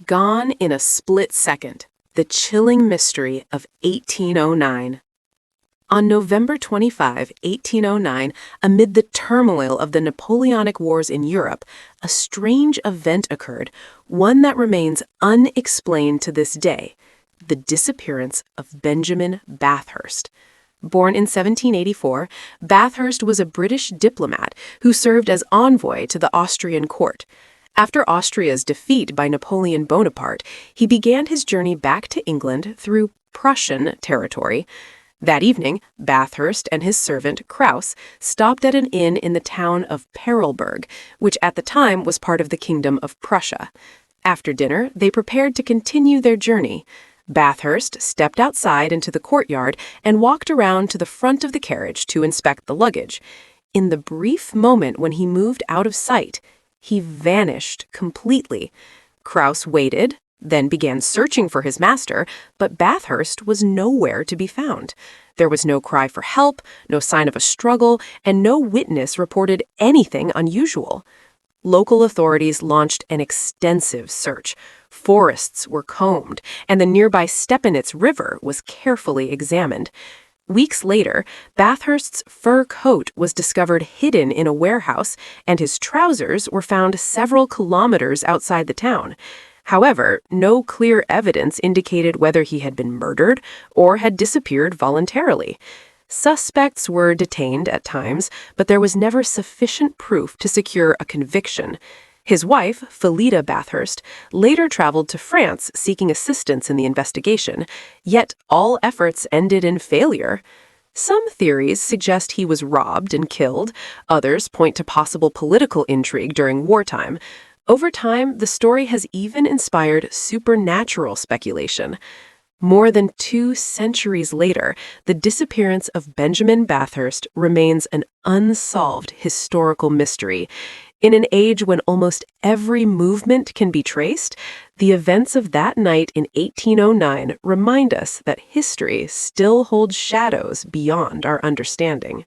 Gone in a split second, the chilling mystery of 1809. On November 25, 1809, amid the turmoil of the Napoleonic Wars in Europe, a strange event occurred, one that remains unexplained to this day: the disappearance of Benjamin Bathurst. Born in 1784, Bathurst was a British diplomat who served as envoy to the Austrian court. After Austria's defeat by Napoleon Bonaparte, he began his journey back to England through Prussian territory. That evening, Bathurst and his servant, Krause, stopped at an inn in the town of Perleberg, which at the time was part of the Kingdom of Prussia. After dinner, they prepared to continue their journey. Bathurst stepped outside into the courtyard and walked around to the front of the carriage to inspect the luggage. In the brief moment when he moved out of sight, he vanished completely. Krause waited, then began searching for his master, but Bathurst was nowhere to be found. There was no cry for help, no sign of a struggle, and no witness reported anything unusual. Local authorities launched an extensive search. Forests were combed, and the nearby Stepanitz River was carefully examined. Weeks later, Bathurst's fur coat was discovered hidden in a warehouse, and his trousers were found several kilometers outside the town. However, no clear evidence indicated whether he had been murdered or had disappeared voluntarily. Suspects were detained at times, but there was never sufficient proof to secure a conviction. His wife, Philida Bathurst, later traveled to France seeking assistance in the investigation, yet all efforts ended in failure. Some theories suggest he was robbed and killed. Others point to possible political intrigue during wartime. Over time, the story has even inspired supernatural speculation. More than 2 centuries later, the disappearance of Benjamin Bathurst remains an unsolved historical mystery. In an age when almost every movement can be traced, the events of that night in 1809 remind us that history still holds shadows beyond our understanding.